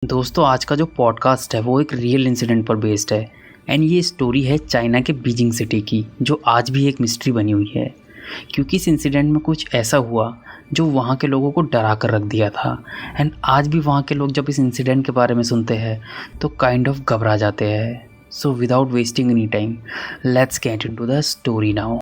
दोस्तों आज का जो पॉडकास्ट है वो एक रियल इंसिडेंट पर बेस्ड है। एंड ये स्टोरी है चाइना के बीजिंग सिटी की, जो आज भी एक मिस्ट्री बनी हुई है। क्योंकि इस इंसिडेंट में कुछ ऐसा हुआ जो वहाँ के लोगों को डरा कर रख दिया था। एंड आज भी वहाँ के लोग जब इस इंसिडेंट के बारे में सुनते हैं तो काइंड ऑफ घबरा जाते हैं। So without wasting any time, let's get into the story now.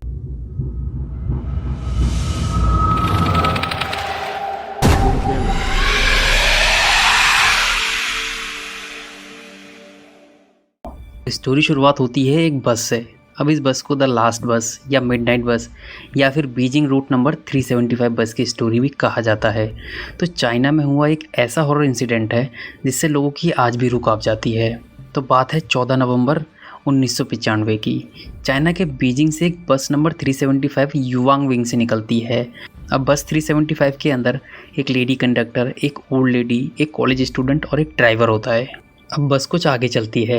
Story शुरुआत होती है एक बस से। अब इस बस को द लास्ट बस या मिडनाइट बस या फिर बीजिंग रूट नंबर 375 बस की स्टोरी भी कहा जाता है। तो चाइना में हुआ एक ऐसा हॉरर इंसिडेंट है जिससे लोगों की आज भी रूह कांप जाती है। तो बात है 14 नवंबर 1995 की। चाइना के बीजिंग से एक बस नंबर 375 युवांग विंग से निकलती है। अब बस 375 के अंदर एक लेडी कंडक्टर, एक ओल्ड लेडी, एक कॉलेज स्टूडेंट और एक ड्राइवर होता है। अब बस कुछ आगे चलती है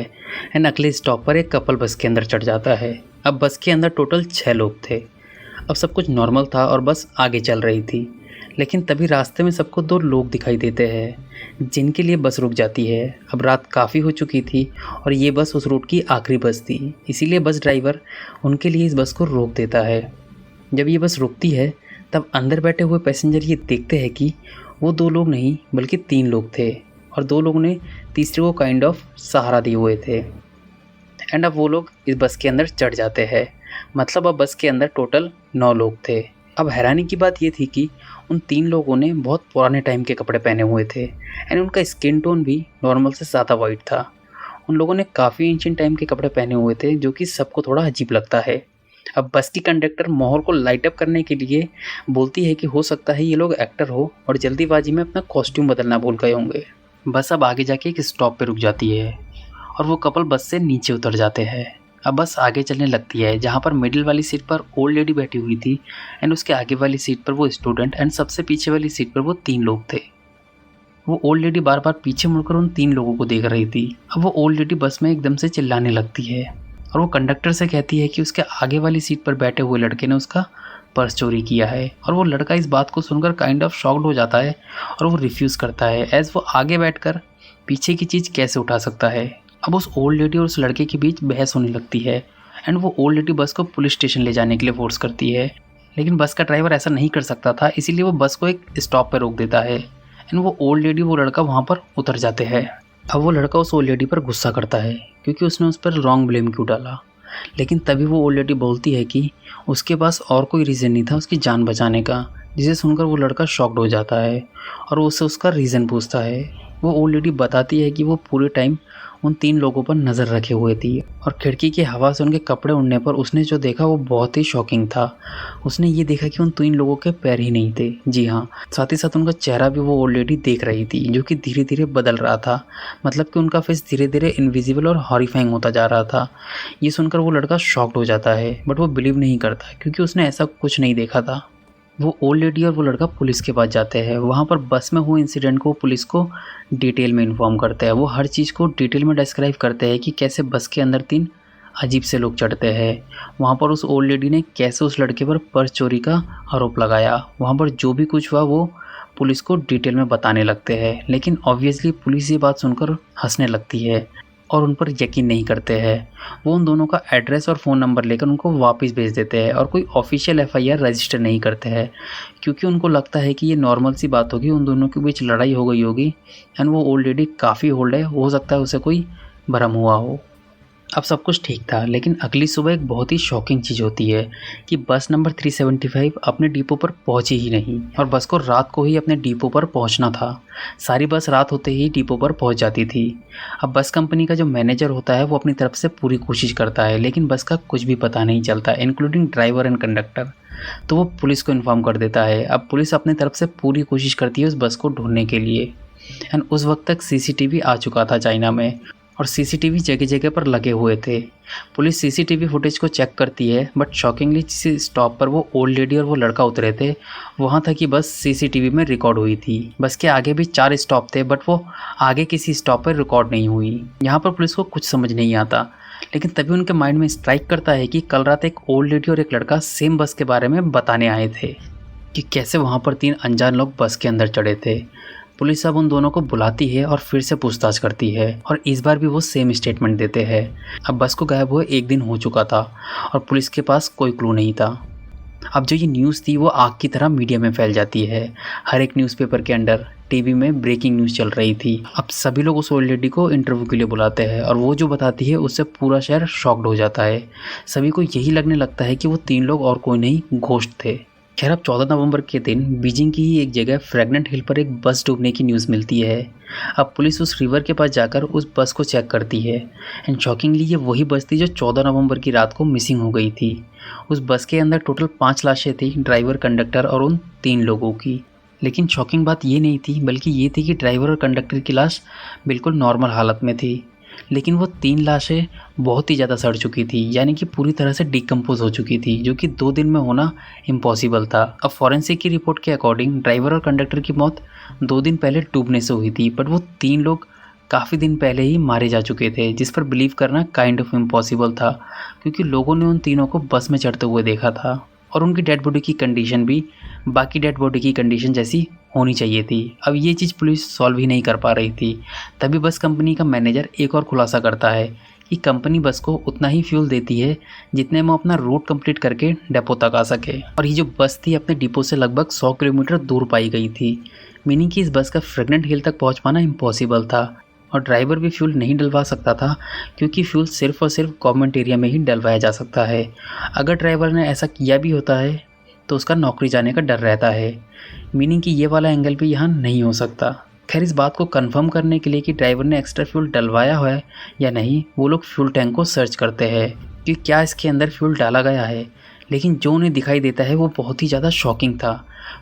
एंड अगले स्टॉप पर एक कपल बस के अंदर चढ़ जाता है। अब बस के अंदर टोटल 6 लोग थे। अब सब कुछ नॉर्मल था और बस आगे चल रही थी। लेकिन तभी रास्ते में सबको 2 लोग दिखाई देते हैं जिनके लिए बस रुक जाती है। अब रात काफ़ी हो चुकी थी और ये बस उस रूट की आखिरी बस थी, इसीलिए बस ड्राइवर उनके लिए इस बस को रोक देता है। जब ये बस रुकती है तब अंदर बैठे हुए पैसेंजर ये देखते हैं कि वो 2 लोग नहीं बल्कि 3 लोग थे और 2 लोगों ने तीसरे को काइंड ऑफ सहारा दिए हुए थे। एंड अब वो लोग इस बस के अंदर चढ़ जाते हैं। मतलब अब बस के अंदर टोटल 9 लोग थे। अब हैरानी की बात ये थी कि उन 3 लोगों ने बहुत पुराने टाइम के कपड़े पहने हुए थे एंड उनका स्किन टोन भी नॉर्मल से ज़्यादा वाइट था। उन लोगों ने काफ़ी एंशिएंट टाइम के कपड़े पहने हुए थे, जो कि सबको थोड़ा अजीब लगता है। अब बस की कंडक्टर माहौल को लाइट अप करने के लिए बोलती है कि हो सकता है ये लोग एक्टर हो और जल्दीबाजी में अपना कॉस्ट्यूम बदलना भूल गए होंगे। बस अब आगे जाके एक स्टॉप पे रुक जाती है और वो कपल बस से नीचे उतर जाते हैं। अब बस आगे चलने लगती है, जहाँ पर मिडिल वाली सीट पर ओल्ड लेडी बैठी हुई थी एंड उसके आगे वाली सीट पर वो स्टूडेंट एंड सबसे पीछे वाली सीट पर वो 3 लोग थे। वो ओल्ड लेडी बार बार पीछे मुड़कर उन 3 लोगों को देख रही थी। अब वो ओल्ड लेडी बस में एकदम से चिल्लाने लगती है और वो कंडक्टर से कहती है कि उसके आगे वाली सीट पर बैठे हुए लड़के ने उसका पर्स चोरी किया है। और वो लड़का इस बात को सुनकर काइंड ऑफ शॉक्ड हो जाता है और वो रिफ्यूज़ करता है, एज वो आगे बैठकर पीछे की चीज़ कैसे उठा सकता है। अब उस ओल्ड लेडी और उस लड़के के बीच बहस होने लगती है एंड वो ओल्ड लेडी बस को पुलिस स्टेशन ले जाने के लिए फोर्स करती है। लेकिन बस का ड्राइवर ऐसा नहीं कर सकता था, इसीलिए वो बस को एक स्टॉप पर रोक देता है एंड वो ओल्ड लेडी वो लड़का वहाँ पर उतर जाते हैं। अब वो लड़का उस ओल्ड लेडी पर गुस्सा करता है क्योंकि उसने उस पर रॉन्ग ब्लेम क्यों डाला। लेकिन तभी वो ओल्ड लेडी बोलती है कि उसके पास और कोई रीज़न नहीं था उसकी जान बचाने का, जिसे सुनकर वो लड़का शॉक्ड हो जाता है और उससे उसका रीज़न पूछता है। वो ओल्ड लेडी बताती है कि वो पूरे टाइम उन 3 लोगों पर नज़र रखे हुए थी और खिड़की की हवा से उनके कपड़े उड़ने पर उसने जो देखा वो बहुत ही शॉकिंग था। उसने ये देखा कि उन 3 लोगों के पैर ही नहीं थे, जी हाँ, साथ ही साथ उनका चेहरा भी वो ओल्ड लेडी देख रही थी, जो कि धीरे धीरे बदल रहा था। मतलब कि उनका फेस धीरे धीरे इनविजिबल और हॉरिफाइंग होता जा रहा था। ये सुनकर वो लड़का शॉक्ड हो जाता है, बट वो बिलीव नहीं करता क्योंकि उसने ऐसा कुछ नहीं देखा था। वो ओल्ड लेडी और वो लड़का पुलिस के पास जाते हैं। वहाँ पर बस में हुए इंसिडेंट को पुलिस को डिटेल में इन्फॉर्म करते हैं। वो हर चीज़ को डिटेल में डिस्क्राइब करते हैं कि कैसे बस के अंदर 3 अजीब से लोग चढ़ते हैं। वहाँ पर उस ओल्ड लेडी ने कैसे उस लड़के पर पर्स चोरी का आरोप लगाया। वहाँ पर जो भी कुछ हुआ वो पुलिस को डिटेल में बताने लगते हैं। लेकिन ऑब्वियसली पुलिस ये बात सुनकर हंसने लगती है और उन पर यकीन नहीं करते हैं। वो उन दोनों का एड्रेस और फ़ोन नंबर लेकर उनको वापस भेज देते हैं और कोई ऑफिशियल एफआईआर रजिस्टर नहीं करते हैं, क्योंकि उनको लगता है कि ये नॉर्मल सी बात होगी, उन दोनों के बीच लड़ाई हो गई होगी एंड वो ओल्ड लेडी काफ़ी ओल्ड है, हो सकता है उसे कोई भ्रम हुआ हो। अब सब कुछ ठीक था, लेकिन अगली सुबह एक बहुत ही शॉकिंग चीज़ होती है कि बस नंबर 375 अपने डिपो पर पहुंची ही नहीं और बस को रात को ही अपने डिपो पर पहुंचना था। सारी बस रात होते ही डिपो पर पहुंच जाती थी। अब बस कंपनी का जो मैनेजर होता है वो अपनी तरफ से पूरी कोशिश करता है, लेकिन बस का कुछ भी पता नहीं चलता, इंक्लूडिंग ड्राइवर एंड कंडक्टर। तो वो पुलिस को इन्फॉर्म कर देता है। अब पुलिस अपनी तरफ से पूरी कोशिश करती है उस बस को ढूंढने के लिए। एंड उस वक्त तक सीसीटीवी आ चुका था चाइना में और सीसीटीवी जगह जगह पर लगे हुए थे। पुलिस सीसीटीवी फुटेज को चेक करती है, बट शॉकिंगली जिस स्टॉप पर वो ओल्ड लेडी और वो लड़का उतरे थे वहाँ था कि बस सीसीटीवी में रिकॉर्ड हुई थी। बस के आगे भी 4 स्टॉप थे, बट वो आगे किसी स्टॉप पर रिकॉर्ड नहीं हुई। यहाँ पर पुलिस को कुछ समझ नहीं आता, लेकिन तभी उनके माइंड में स्ट्राइक करता है कि कल रात एक ओल्ड लेडी और एक लड़का सेम बस के बारे में बताने आए थे कि कैसे वहाँ पर 3 अनजान लोग बस के अंदर चढ़े थे। पुलिस अब उन दोनों को बुलाती है और फिर से पूछताछ करती है और इस बार भी वो सेम स्टेटमेंट देते हैं। अब बस को गायब हुए 1 दिन हो चुका था और पुलिस के पास कोई क्लू नहीं था। अब जो ये न्यूज़ थी वो आग की तरह मीडिया में फैल जाती है। हर एक न्यूज़पेपर के अंडर, टीवी में ब्रेकिंग न्यूज़ चल रही थी। अब सभी लोग उस ओल्ड लेडी को इंटरव्यू के लिए बुलाते हैं और वो जो बताती है उससे पूरा शहर शॉक्ड हो जाता है। सभी को यही लगने लगता है कि वो 3 लोग और कोई नहीं घोस्ट थे। खैर अब 14 नवंबर के दिन बीजिंग की ही एक जगह फ्रैगनेंट हिल पर एक बस डूबने की न्यूज़ मिलती है। अब पुलिस उस रिवर के पास जाकर उस बस को चेक करती है एंड शॉकिंगली ये वही बस थी जो 14 नवंबर की रात को मिसिंग हो गई थी। उस बस के अंदर टोटल 5 लाशें थी, ड्राइवर, कंडक्टर और उन 3 लोगों की। लेकिन शॉकिंग बात ये नहीं थी, बल्कि ये थी कि ड्राइवर और कंडक्टर की लाश बिल्कुल नॉर्मल हालत में थी, लेकिन वो 3 लाशें बहुत ही ज़्यादा सड़ चुकी थी, यानी कि पूरी तरह से डिकम्पोज हो चुकी थी, जो कि 2 दिन में होना इम्पॉसिबल था। अब फॉरेंसिक की रिपोर्ट के अकॉर्डिंग ड्राइवर और कंडक्टर की मौत 2 दिन पहले डूबने से हुई थी, बट वो 3 लोग काफ़ी दिन पहले ही मारे जा चुके थे, जिस पर बिलीव करना काइंड ऑफ इम्पॉसिबल था, क्योंकि लोगों ने उन तीनों को बस में चढ़ते हुए देखा था और उनकी डेड बॉडी की कंडीशन भी बाकी डेड बॉडी की कंडीशन जैसी होनी चाहिए थी। अब ये चीज़ पुलिस सॉल्व ही नहीं कर पा रही थी। तभी बस कंपनी का मैनेजर एक और खुलासा करता है कि कंपनी बस को उतना ही फ्यूल देती है जितने में अपना रूट कंप्लीट करके डिपो तक आ सके, और ये जो बस थी अपने डिपो से लगभग 100 किलोमीटर दूर पाई गई थी, मीनिंग कि इस बस का फ्रैगनेंट हिल तक पहुँच पाना इम्पॉसिबल था और ड्राइवर भी फ्यूल नहीं डलवा सकता था, क्योंकि फ्यूल सिर्फ और सिर्फ गवर्नमेंट एरिया में ही डलवाया जा सकता है। अगर ड्राइवर ने ऐसा किया भी होता है तो उसका नौकरी जाने का डर रहता है, मीनिंग कि ये वाला एंगल भी यहाँ नहीं हो सकता। खैर इस बात को कंफर्म करने के लिए कि ड्राइवर ने एक्स्ट्रा फ्यूल डलवाया हुआ है या नहीं, वो लोग फ्यूल टैंक को सर्च करते हैं कि क्या इसके अंदर फ्यूल डाला गया है, लेकिन जो उन्हें दिखाई देता है वो बहुत ही ज़्यादा शॉकिंग था।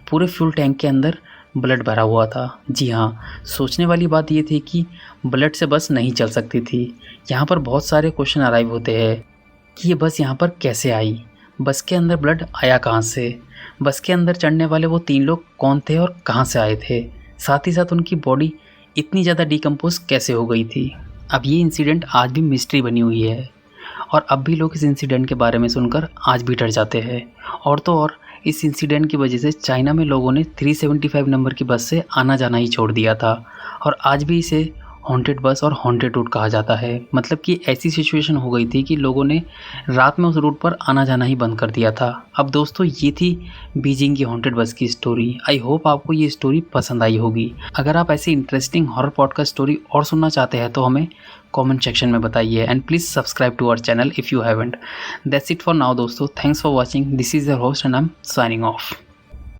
पूरे फ्यूल टैंक के अंदर ब्लड भरा हुआ था। जी हाँ, सोचने वाली बात ये थी कि ब्लड से बस नहीं चल सकती थी। यहाँ पर बहुत सारे क्वेश्चन अराइव होते हैं कि ये बस यहाँ पर कैसे आई, बस के अंदर ब्लड आया कहाँ से, बस के अंदर चढ़ने वाले वो 3 लोग कौन थे और कहाँ से आए थे, साथ ही साथ उनकी बॉडी इतनी ज़्यादा डिकम्पोज कैसे हो गई थी। अब ये इंसिडेंट आज भी मिस्ट्री बनी हुई है और अब भी लोग इस इंसिडेंट के बारे में सुनकर आज भी डर जाते हैं। और तो और इस इंसिडेंट की वजह से चाइना में लोगों ने 375 नंबर की बस से आना जाना ही छोड़ दिया था और आज भी इसे हॉन्टेड बस और हॉन्टेड रूट कहा जाता है। मतलब कि ऐसी सिचुएशन हो गई थी कि लोगों ने रात में उस रूट पर आना जाना ही बंद कर दिया था। अब दोस्तों ये थी बीजिंग की हॉन्टेड बस की स्टोरी। आई होप आपको ये स्टोरी पसंद आई होगी। अगर आप ऐसी इंटरेस्टिंग हॉरर पॉडकास्ट स्टोरी और सुनना चाहते हैं तो हमें कमेंट सेक्शन में बताइए and please subscribe to our channel if you haven't. That's it for now दोस्तों, thanks for watching. This is your host and I am signing of.